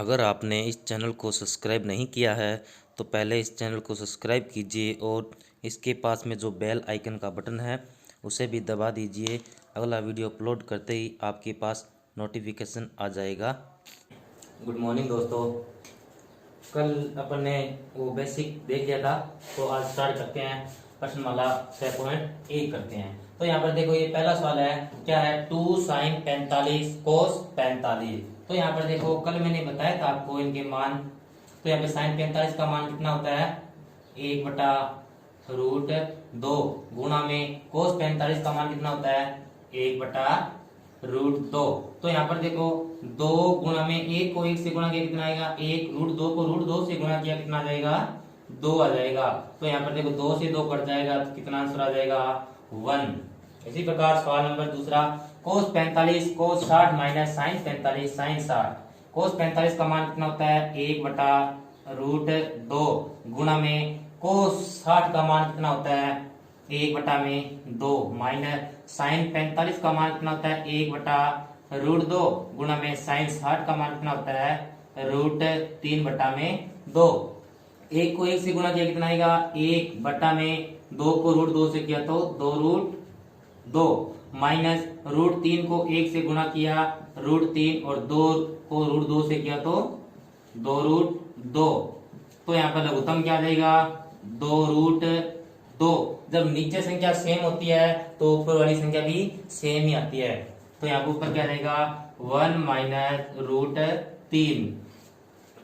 अगर आपने इस चैनल को सब्सक्राइब नहीं किया है तो पहले इस चैनल को सब्सक्राइब कीजिए और इसके पास में जो बेल आइकन का बटन है उसे भी दबा दीजिए। अगला वीडियो अपलोड करते ही आपके पास नोटिफिकेशन आ जाएगा। गुड मॉर्निंग दोस्तों, कल अपन ने वो बेसिक देख लिया था, तो आज स्टार्ट करते हैं प्रश्न वाला 6.1 करते हैं। तो यहाँ पर देखो, ये पहला सवाल है, क्या है, 2 sin 45 cos 45। तो यहाँ पर देखो, कल मैंने बताया था आपको इनके मान। तो यहाँ पे sin 45 का मान कितना होता है, 1/√2 गुणा में cos 45 का मान कितना होता है, 1/√2। तो यहाँ पर देखो, 2 गुणा में 1 को 1 से गुणा किया कितना आएगा, 1, √2 को √2 से गुणा किया कितना आ जाएगा, 2 आ जाएगा। तो यहाँ पर देखो, 2 से 2 कट जाएगा तो कितना आंसर आ जाएगा, 1। इसी प्रकार सवाल नंबर दूसरा, cos 45 cos 60 minus sin 45 sin 60। cos 45 का मान कितना होता है, 1/√2 गुणा में cos 60 का मान कितना होता है, 1/2 माइनस sin 45 का मान कितना होता है, 1/√2 गुणा में sin 60 का मान कितना होता है, √3/2। 1 को 1 से गुणा किया कितना आएगा, 1/2 को √2 से किया तो 2√2 माइनस √3 को 1 से गुणा किया √3 और 2 को √2 से किया तो 2√2। तो यहाँ पर लघुत्तम क्या आ जाएगा, 2√2। जब नीचे संख्या सेम होती है तो ऊपर वाली संख्या भी सेम ही आती है। तो यहाँ पर ऊपर क्या रहेगा, 1 माइनस √3।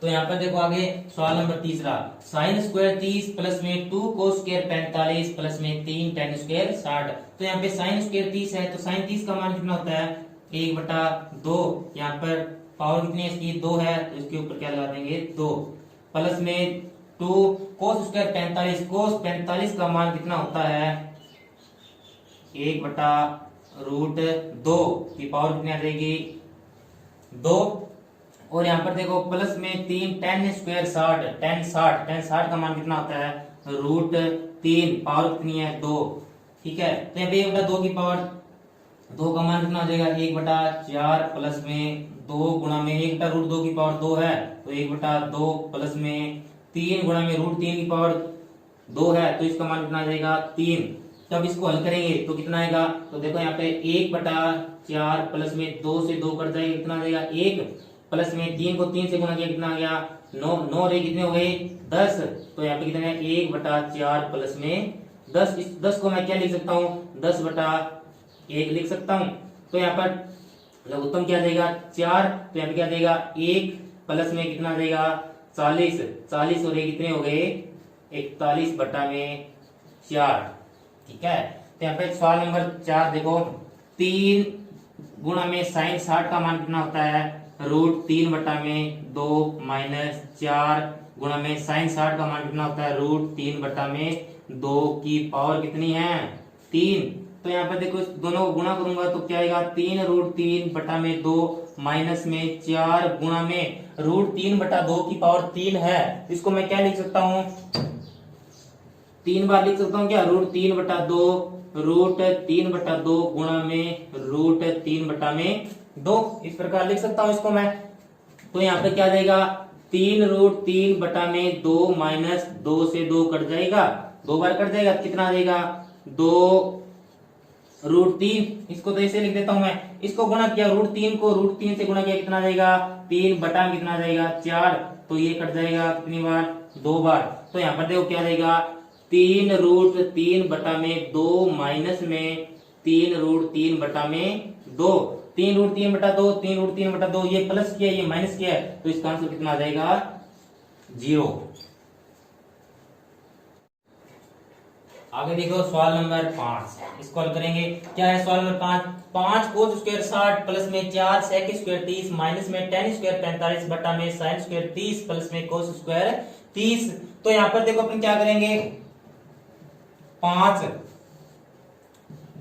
तो यहाँ पर देखो आगे सवाल नंबर तीसरा, sin स्क्वायर 30 प्लस में 2 cos स्क्वायर 45 प्लस में 3 tan स्क्वायर 60। तो यहाँ पे sin स्क्वायर 30 है तो sin 30 का मान कितना होता है, 1/2। यहाँ पर पावर कितनी है इसकी, 2 है, तो इसके ऊपर क्या लगा देंगे, 2 प्लस में 2 cos स्क्वायर 45। cos 45 का मान कितना होता है, 1/√2 की पावर कितनी आ जाएगी, 2। और यहाँ पर देखो प्लस में 3 tan स्क्वायर 60 tan 60 का मान कितना होता है, √3, पावर कितनी है, 2। ठीक है, तो यहाँ पे 1/2 की पावर 2 का मान कितना हो जाएगा, 1/4 प्लस में 2 गुणा में 1/√2 की पावर 2 है तो 1/2 प्लस में 3 गुणा में √3 की पावर 2 है तो इसका मान कितना आ जाएगा, 3। तब इसको हल करेंगे तो कितना आएगा, तो देखो यहाँ पे 1/4 प्लस में 2 से 2 कट जाएगा, कितना आ जाएगा, 1 प्लस में 3 को 3 से गुणा किया कितना आ गया, 9। 9 रे कितने हो गए, 10। तो यहाँ पे कितने है, 1/4 प्लस में 10। इस 10 को मैं क्या लिख सकता हूँ, 10/1 लिख सकता हूँ। तो यहाँ पर लघुत्तम क्या जाएगा, 4। तो यहाँ पे क्या जाएगा, 1 प्लस में कितना जाएगा, 40। 40 और ये कितने हो गए, 41/4। ठीक है, तो यहाँ पे सवाल नंबर 4 देखो, 3 गुणा में sin 60 का मान कितना होता है, √3/2 माइनस 4 गुणा में sin 60 का मान कितना होता है, √3/2 की पावर कितनी है, 3। तो यहाँ पर देखो, दोनों को गुणा करूंगा तो क्या आएगा, 3√3/2 माइनस में 4 गुणा में √3/2 की पावर 3 है। इसको मैं क्या लिख सकता हूँ, 3 बार लिख सकता हूँ क्या, √3/2 गुणा में √3/2, इस प्रकार लिख सकता हूं इसको मैं। तो यहाँ पे क्या आ जाएगा, 3√3/2 माइनस 2 से 2 कट जाएगा, 2 बार कट जाएगा, कितना आ जाएगा, 2√3। इसको तो ऐसे लिख देता हूं मैं। इसको गुणा किया, √3 को √3 से गुणा किया कितना आ जाएगा, 3 बटा में कितना आ जाएगा, 4। तो ये कट जाएगा कितनी बार, 2 बार। तो यहाँ पर देखो क्या आ जाएगा, 3√3/2 माइनस में 3√3/2। 3√3/2 3√3/2, ये प्लस किया ये माइनस किया है तो इसका आंसर कितना आ जाएगा, 0। आगे देखो सवाल नंबर 5, इसको हल करेंगे। क्या है सवाल नंबर 5, 5 cos स्क्वायर 60 प्लस में 4 sec स्क्वायर 30 माइनस में tan स्क्वायर 45 बटा में sin स्क्वायर 30 प्लस में cos स्क्वायर 30। तो यहाँ पर देखो अपन क्या करेंगे, 5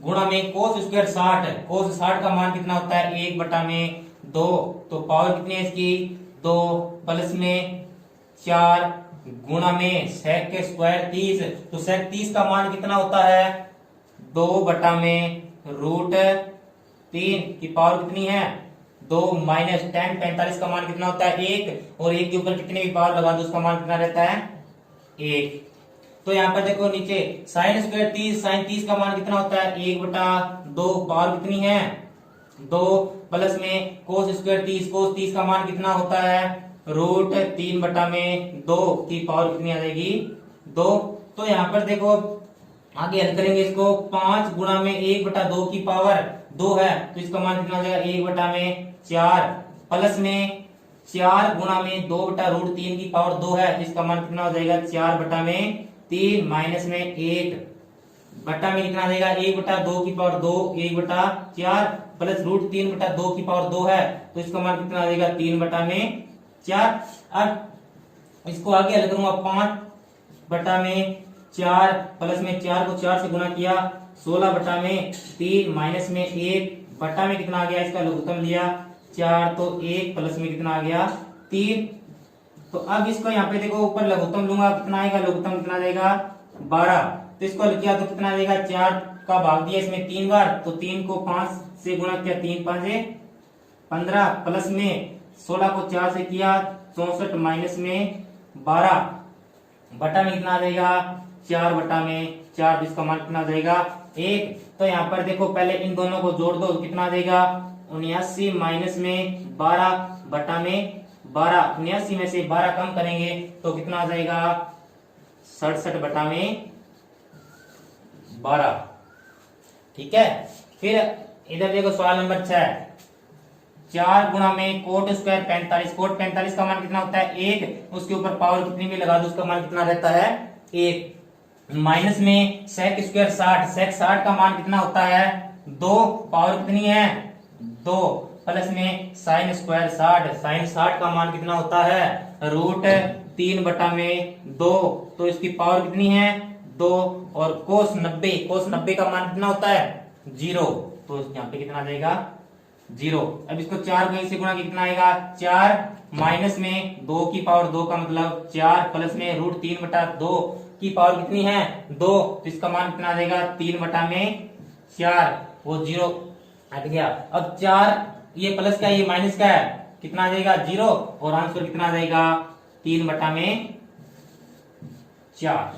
गुणा में cos स्क्वायर 60, cos 60 का मान कितना होता है, 1/2। तो पावर कितनी है इसकी, 2 प्लस में 4 गुणा में sec के स्क्वायर 30। तो sec 30 का मान कितना होता है, 2/√3 की पावर कितनी है, 2 माइनस 10 45 का मान कितना होता है 1, और 1 के ऊपर कितने भी पावर लगा दो उसका मान कितना रहता है 1। तो यहाँ पर देखो नीचे साइन स्क्वायर 30, साइन 30 का मान कितना होता है 1/2, पावर कितनी है 2, प्लस में कोस स्क्वायर 30, कोस 30 का मान कितना होता है √3/2 की पावर कितनी आ जाएगी 2। तो यहाँ पर देखो आगे हल करेंगे इसको, 5 गुणा में 1/2 की पावर 2 है, तो इसका मान कितना हो जाएगा 1/4, प्लस में 4 गुणा में 2/√3 की पावर 2 है, तो इसका मान कितना हो जाएगा 4/3, माइनस में 1 बटा में कितना आ जाएगा 1/2 की पावर 2, 1/4, प्लस √3/2 की पावर 2 है, तो इसका मान कितना आ जाएगा 3/4। अब इसको आगे हल करूंगा, 5/4 प्लस में 4 को 4 से गुणा किया 16/3, माइनस में 1 बटा में कितना आ गया इसका लघुत्तम लिया 4, तो 1 प्लस में कितना आ गया 3। तो अब इसको यहाँ पे देखो ऊपर लघुत्तम लूंगा, कितना आएगा लघुत्तम कितना आ जाएगा 12, तो इसको हल किया तो कितना आ जाएगा 4 का भाग दिया इसमें 3 बार, तो 3 को 5 से गुणा किया 3 5 15, प्लस में 16 को 4 से किया 64, माइनस में 12 बटा में कितना आ जाएगा 4/4, इसका मान कितना आ जाएगा 1। तो यहाँ पर देखो पहले इन दोनों को जोड़ दो, कितना आ जाएगा 79, माइनस में 12 बटा में 12, 79 में से 12 कम करेंगे तो कितना आ जाएगा 67 बटा में 12। ठीक है, फिर इधर देखो सवाल नंबर 6, 4 गुणा में कोट स्क्वायर 45, कोट 45 का मान कितना होता है 1, उसके ऊपर पावर कितनी भी लगा दो उसका मान कितना रहता है 1, माइनस में सेक स्क्वायर 60, सेक 60 का मान कितना होता है 2, पावर कितनी है 2, प्लस में साइन स्क्वायर 60, साइन 60 का मान कितना होता है √3/2, तो इसकी पावर कितनी है 2, और कोस 90, कोस 90 का मान कितना होता है 0, तो यहाँ पे कितना आ जाएगा 0। अब इसको 4 को से गुणा कितना आएगा 4, माइनस में 2 की पावर 2 का मतलब 4, प्लस में √3/2 की पावर कितनी है 2, तो इसका मान कितना आ जाएगा 3/4, वो 0 हट गया। अब 4 ये प्लस का ये माइनस का है, कितना आ जाएगा 0, और आंसर कितना आ जाएगा 3/4।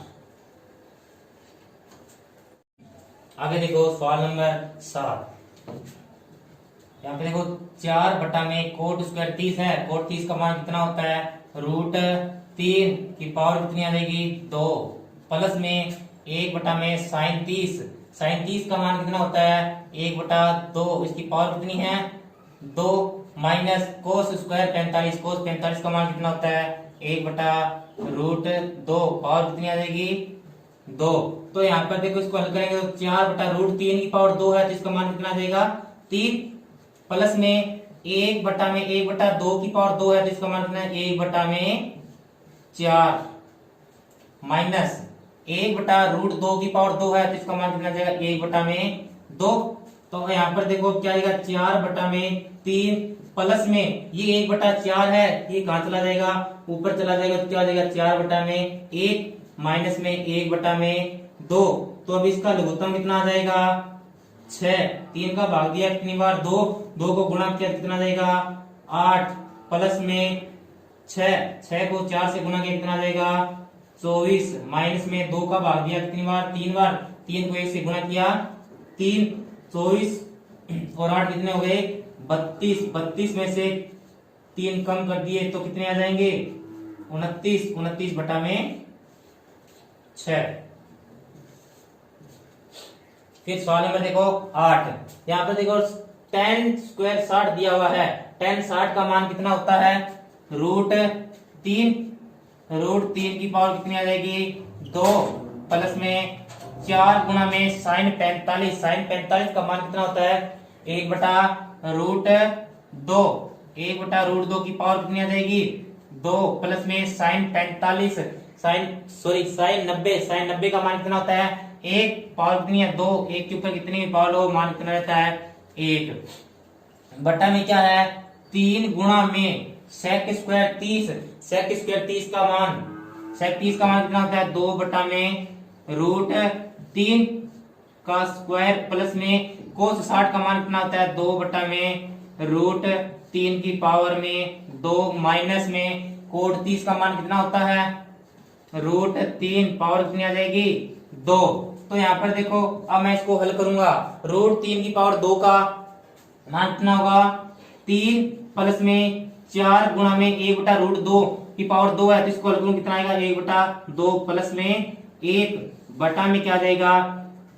आगे देखो सवाल नंबर 7, यहाँ पे देखो 4 में कोट स्क्वायर 30 है, कोट 30 का मान कितना होता है √3 की पावर कितनी आ जाएगी 2, प्लस में 1 में साइन 30, साइन 30 का मान कितना होता है 1/2, इसकी पावर कितनी है 2, माइनस कोस स्क्वायर 45, कोस 45 का मान कितना होता है 1/√2, पावर कितनी आ जाएगी 2। तो यहाँ पर देखो इसको हल करेंगे तो 4/√3 की पावर 2 है, तो इसका मान कितना आ जाएगा 3, प्लस में 1/2 की पावर 2 है, तो इसका मान कितना है 1/4, माइनस 1/√2 की पावर 2 है, तो इसका मान कितना जाएगा 1/2। तो यहाँ पर देखो क्या आएगा 4/3, प्लस में ये 1/4 है, ये कहाँ चला जाएगा ऊपर चला जाएगा, तो क्या आ जाएगा 4/1, माइनस में 1/2। तो अब इसका लघुत्तम कितना आ जाएगा 6, 3 का भाग दिया कितनी बार 2, 2 को गुणा किया कितना आ जाएगा 8, प्लस में 6 को 4 से गुणा किया कितना आ जाएगा 24, माइनस में 2 का भाग दिया कितनी बार 3 बार, 3 को 1 से गुणा किया 3, 24 और 8 कितने हो गए 32, 32 में से 3 कम कर दिए तो कितने आ जाएंगे 29, 29/6। फिर सवाल नंबर देखो 8, यहाँ पर देखो tan स्क्वायर 60 दिया हुआ है, tan 60 का मान कितना होता है √3, √3 की पावर कितनी आ जाएगी 2, प्लस में 4 गुणा में साइन 45, साइन 45 का मान कितना होता है 1/√2, 1/√2 की पावर कितनी आ जाएगी 2, प्लस में साइन 45, साइन 90, साइन 90 का मान कितना होता है 1, पावर कितनी है 2, 1 के ऊपर कितनी भी पावर हो मान कितना रहता है 1, बटा में क्या है 3 गुणा में सेक स्क्वायर 30, सेक स्क्वायर 30 का मान, सेक 30 का मान कितना होता है 2/√3 का स्क्वायर, प्लस में कोस 60 का मान कितना होता है 2/√3 3 की पावर में 2 माइनस में कोट 30 का मान कितना होता है, √3 पावर कितनी आ जाएगी 2। तो यहाँ पर देखो अब मैं इसको हल करूंगा, √3 की पावर 2 का मान कितना होगा 3 प्लस में 4 गुणा में 1/√2 की पावर 2 है, तो इसको हल करूं कितना आएगा 1/2 प्लस में 1 बटा में क्या आ जाएगा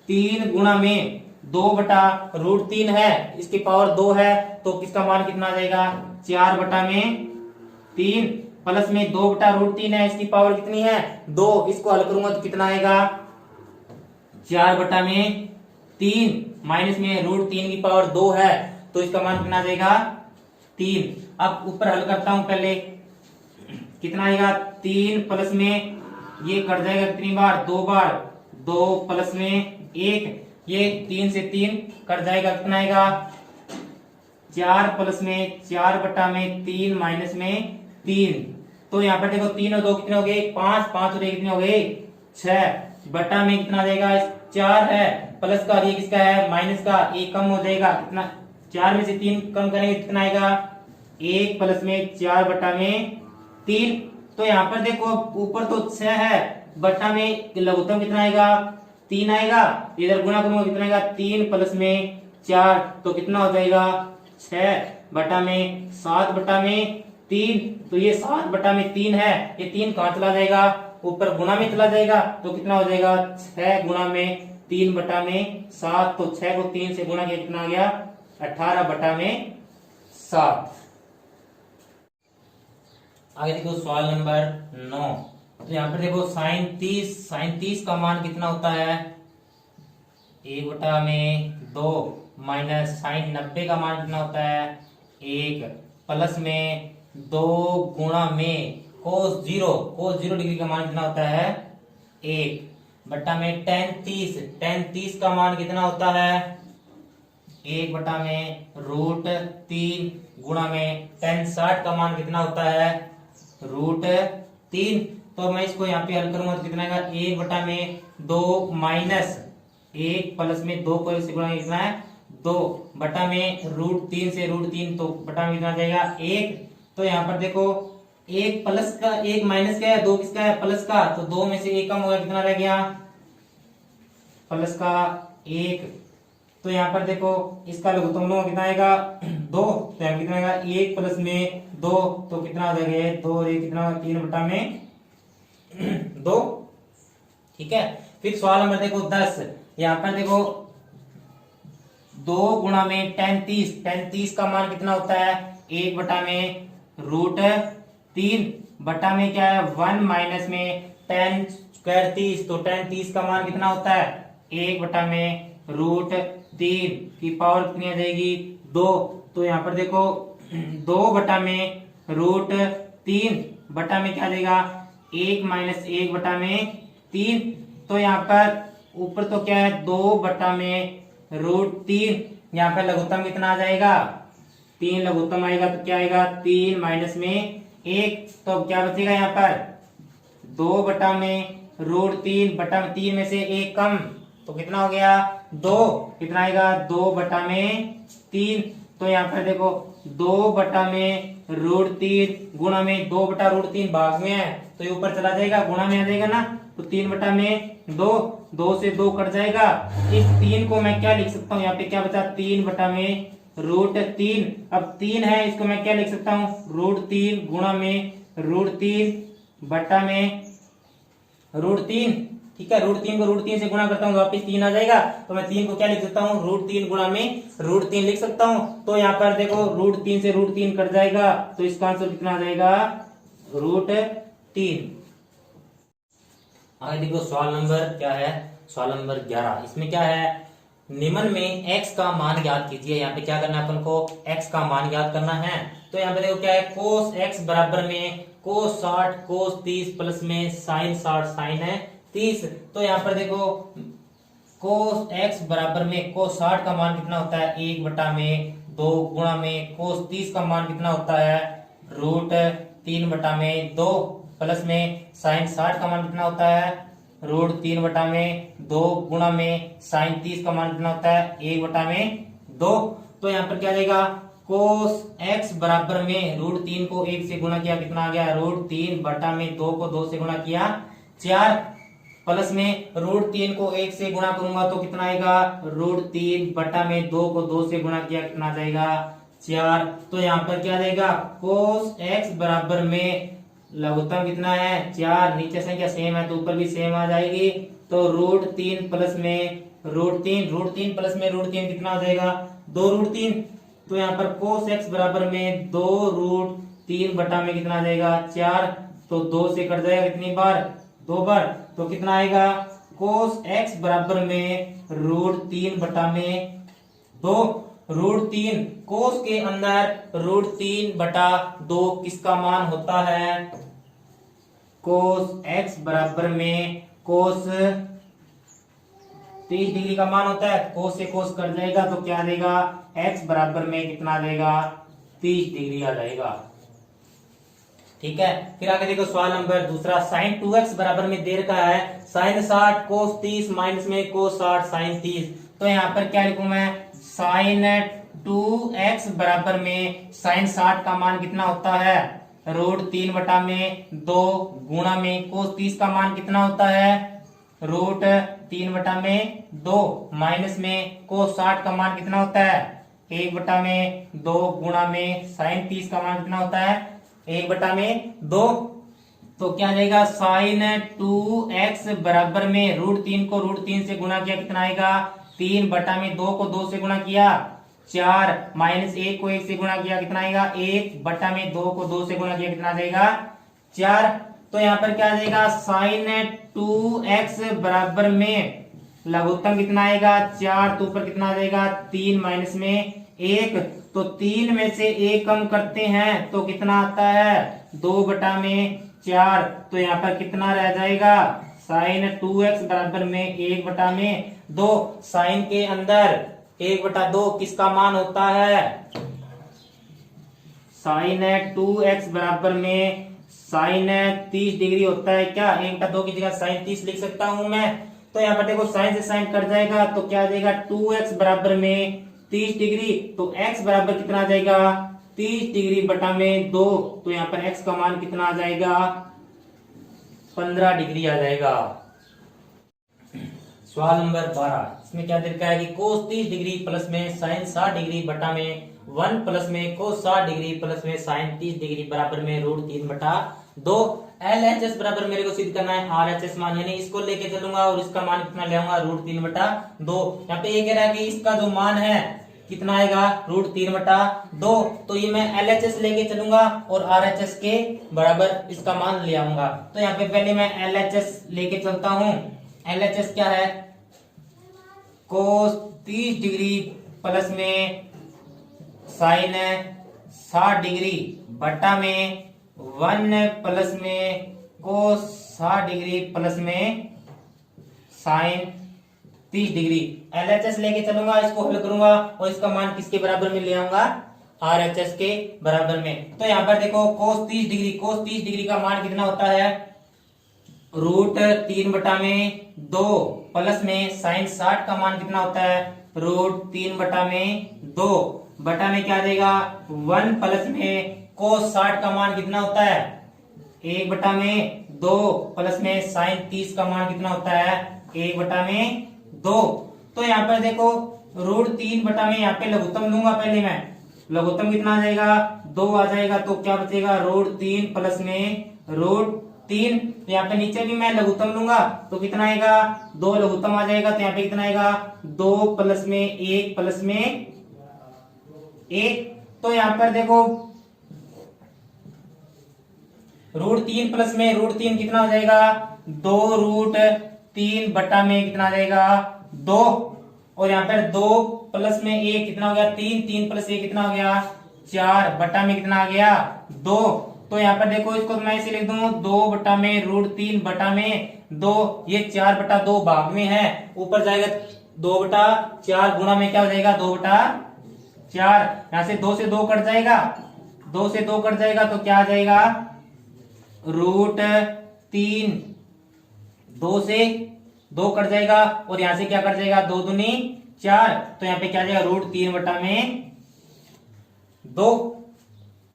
3 गुणा में 2/√3 है, इसकी पावर 2 है, तो किसका मान कितना आ जाएगा 4 बटा में 3 प्लस में 2/√3 है, इसकी पावर कितनी है 2, इसको हल करूंगा तो कितना आएगा 4 बटा में 3 माइनस में √3 की पावर 2 है, तो इसका मान कितना आ जाएगा 3। अब ऊपर हल करता हूं पहले, कितना आएगा 3 प्लस में ये कट जाएगा कितनी बार 2 बार, 2 प्लस में 1, ये 3 से 3 कट जाएगा, कितना आएगा 4 प्लस में 4 बटा में 3 माइनस में 3। तो यहाँ पर देखो 3 और 2 कितने हो गए 5, 5 और 1 कितने हो गए 6 बटा में कितना आ जाएगा 4 है, प्लस का ये किसका है माइनस का, 1 कम हो जाएगा, कितना 4 में से 3 कम करेंगे कितना आएगा 1 प्लस में 4 बटा में 3। तो यहाँ पर देखो ऊपर तो 6 है, बटा में लघुत्तम कितना आएगा 3 आएगा, इधर गुणा करूंगा कितना आएगा 3 प्लस में 4, तो कितना हो जाएगा 6 बटा में 7 बटा में 3। तो ये 7 बटा में 3 है, ये 3 कहाँ चला जाएगा ऊपर गुणा में चला जाएगा, तो कितना हो जाएगा 6 गुणा में 3 बटा में 7, तो 6 को 3 से गुणा किया कितना आ गया 18 बटा में 7। आगे देखो सवाल नंबर 9। तो यहाँ पर देखो साइन 30 का मान कितना होता है 1 बटा में 2 माइनस साइन 90 का मान कितना होता है 1 प्लस में 2 गुणा में कोस 0 डिग्री का मान कितना होता है 1 बटा में tan 30 का मान कितना होता है 1 बटा में √3 गुणा में tan 60 का मान कितना होता है √3। तो मैं इसको यहाँ पे हल करूंगा तो कितना आएगा 1 बटा में 2 माइनस 1 प्लस में 2 को इससे गुणा कितना है 2 बटा में √3 से √3, तो बटा में कितना जाएगा 1। तो यहाँ पर देखो 1 प्लस का 1 माइनस का है, 2 किसका है प्लस का, तो 2 में से 1 कम होगा कितना रह गया प्लस का 1। तो यहाँ पर देखो इसका लघुत्तम लोग कितना आएगा 2, तो यहाँ कितना आएगा 1 प्लस में 2, तो कितना आ जाएगा 2 और 1 कितना 3 बटा में 2। ठीक है, फिर सवाल नंबर देखो 10। यहाँ पर देखो 2 गुणा में tan 30 का मान कितना होता है 1 बटा में √3 बटा में क्या है 1 माइनस में tan स्क्वायर 30, तो tan 30 का मान कितना होता है 1 बटा में √3 की पावर कितनी आ जाएगी 2। तो यहाँ पर देखो 2 बटा में √3 बटा में क्या आ जाएगा 1 माइनस 1 बटा में 3। तो यहाँ पर ऊपर तो क्या है 2 बटा में √3, यहाँ पर लघुत्तम कितना आ जाएगा 3 लघुत्तम आएगा, तो क्या आएगा 3 माइनस में 1, तो क्या बचेगा यहाँ पर 2 बटा में √3 बटा में 3 में से 1 कम, तो कितना हो गया 2, कितना आएगा 2 बटा में 3। तो यहाँ पर देखो 2 बटा में √3 गुणा में 2 बटा √3 भाग में है, तो ये ऊपर चला जाएगा गुणा में आ जाएगा ना, तो 3 बटा में 2 से 2 कट जाएगा। इस 3 को मैं क्या लिख सकता हूँ, यहाँ पे क्या बचा 3 बटा में √3। अब 3 है, इसको मैं क्या लिख सकता हूँ √3 गुणा में √3 बटा में √3। ठीक है, √3 को √3 से गुणा करता हूँ वापिस 3 आ जाएगा, तो मैं 3 को क्या लिख सकता हूँ √3 गुणा में √3 लिख सकता हूँ। तो यहाँ पर देखो √3 से √3 कट जाएगा, तो इसका आंसर कितना आ जाएगा √3। आगे देखो सवाल नंबर क्या है, सवाल नंबर 11। इसमें क्या है निम्न में x का मान ज्ञात कीजिए। यहाँ पे क्या करना है अपन को x का मान ज्ञात करना है। तो यहाँ पे देखो क्या है cos x बराबर में cos 60 cos 30 प्लस में sin 60 sin है 30। तो यहाँ पर देखो cos x बराबर में cos 60 का मान कितना होता है 1 बटा में 2 गुणा में cos 30 का मान कितना होता है √3 बटा में 2 प्लस में sin 60 का मान कितना होता है √3 बटा में 2 गुणा में sin 30 का मान कितना होता है 1 बटा में 2। तो यहाँ पर क्या आ जाएगा कोस x बराबर में √3 को 1 से गुणा किया, कितना आ गया, √3 बटा में 2 को 2 से गुणा किया 4, प्लस में √3 को 1 से गुणा करूंगा तो कितना आएगा, √3 बटा में 2 को 2 से गुणा किया, कितना आ जाएगा 4। तो यहाँ पर क्या आ जाएगा, कोस x बराबर में लघुत्तम कितना है 4, नीचे संख्या सेम है तो ऊपर भी सेम आ जाएगी। तो √3 प्लस में √3 प्लस में √3 कितना आ जाएगा, 2√3। तो यहाँ पर कोस x बराबर में 2√3 बटा में कितना आ जाएगा 4, तो 2 से कट जाएगा कितनी बार, 2 बार। तो कितना आएगा, कोस x बराबर में √3 बटा में 2, √3 कोस के अंदर √3 बटा 2 किसका मान होता है, कोस x बराबर में कोस 30 डिग्री का मान होता है, कोस से कोस कट जाएगा तो क्या आ जाएगा, x बराबर में कितना आ जाएगा, 30 डिग्री आ जाएगा। ठीक है, फिर आगे देखो सवाल नंबर दूसरा, साइन 2x बराबर में दे रखा है साइन 60 कोस 30 माइनस में कोस 60 साइन 30। तो यहाँ पर क्या लिखूं मैं, साइन 2x बराबर में साइन 60 का मान कितना होता है, √3 बटा में 2 गुणा में कोस 30 का मान कितना होता है, √3 बटा में 2 माइनस में कोस 60 का मान कितना होता है, 1 बटा में 2 गुणा में साइन 30 का मान कितना होता है, 1 बटा में 2। तो क्या जाएगा, साइन 2x बराबर में √3 को √3 से गुणा किया, कितना आएगा, 3 बटा में 2 को 2 से गुणा किया 4, माइनस 1 को 1 से गुणा किया, कितना आएगा, 1 बटा में 2 को 2 से गुणा किया, कितना आ जाएगा 4। तो यहाँ पर क्या आ जाएगा, साइन 2x बराबर में लघुत्तम कितना आएगा 4, तो ऊपर कितना आ जाएगा 3 माइनस में 1, तो 3 में से 1 कम करते हैं तो कितना आता है, 2 बटा में 4। तो यहाँ पर कितना रह जाएगा, साइन 2x बराबर में 1 बटा में 2, साइन के अंदर 1 बटा 2 किसका मान होता है, साइन 2x बराबर में साइन 30 डिग्री होता है क्या, 1 बटा 2 की जगह साइन 30 लिख सकता हूं मैं। तो यहाँ पर देखो साइन से साइन कट जाएगा तो क्या आ जाएगा, 2x बराबर में 30 डिग्री, तो x बराबर कितना आ जाएगा, 30 डिग्री बटा में 2। तो यहाँ पर x का मान कितना आ जाएगा, 15 डिग्री आ जाएगा। सवाल नंबर 12, इसमें क्या दे रखा है कि कोस 30 डिग्री प्लस में साइन 60 डिग्री बटा में 1 प्लस में कोस 60 डिग्री प्लस में साइन 30 डिग्री बराबर में √3 बटा 2। LHS बराबर मेरे को सिद्ध करना है RHS मान, यानी इसको लेके चलूंगा और इसका मान कितना ले आऊंगा, √3 बटा 2। यहाँ पे ये कह रहा है कि इसका जो मान है कितना आएगा, √3 बटा 2। तो ये मैं LHS लेके चलूंगा और RHS के बराबर इसका मान ले आऊंगा। तो यहाँ पे पहले मैं LHS लेके चलता हूं। LHS क्या है, कोस 30 डिग्री प्लस में साइन 60 डिग्री बटा में 1 प्लस में कोस 60 डिग्री प्लस में साइन 30 डिग्री। LHS लेके चलूंगा, इसको हल करूंगा और इसका मान किसके बराबर में ले आऊंगा, RHS के बराबर में। तो यहाँ पर देखो कोस 30 डिग्री का मान कितना होता है, √3 बटा में 2 प्लस में साइन 60 का मान कितना होता है, √3 बटा में 2 बटा में क्या देगा, 1 प्लस में कोस 60 का मान कितना होता है, 1 बटा में 2 प्लस में साइन 30 का मान कितना होता है, 1 बटा में 2। तो यहाँ पर देखो √3 बटा में यहाँ पे लघुत्तम लूंगा, पहले मैं लघुत्तम कितना आ जाएगा, 2 आ जाएगा, तो क्या बचेगा, √3 प्लस में √3। तो यहाँ पे नीचे भी मैं लघुत्तम लूंगा तो कितना आएगा, 2 लघुत्तम आ जाएगा, तो यहाँ पे कितना आएगा, 2 प्लस में 1 प्लस में 1। तो यहाँ पर देखो √3 प्लस में √3 कितना हो जाएगा, 2√3 बटा में कितना आ जाएगा, 2। और यहाँ पर 2 प्लस में 1 कितना हो गया, 3 प्लस 1 कितना हो गया, 4 बटा में कितना आ गया, 2। तो यहाँ पर देखो इसको मैं इसे लिख दूं, 2 बटा में √3 बटा में 2, ये 4 बटा 2 भाग में है, ऊपर जाएगा 2 बटा 4 गुणा में क्या हो जाएगा, 2 बटा 4। यहाँ से 2 से 2 कट जाएगा, 2 से 2 कट जाएगा तो क्या आ जाएगा, √3, 2 से 2 कट जाएगा और यहां से क्या कट जाएगा, 2 दूनी 4। तो यहाँ पे क्या आ जाएगा, √3 बटा में 2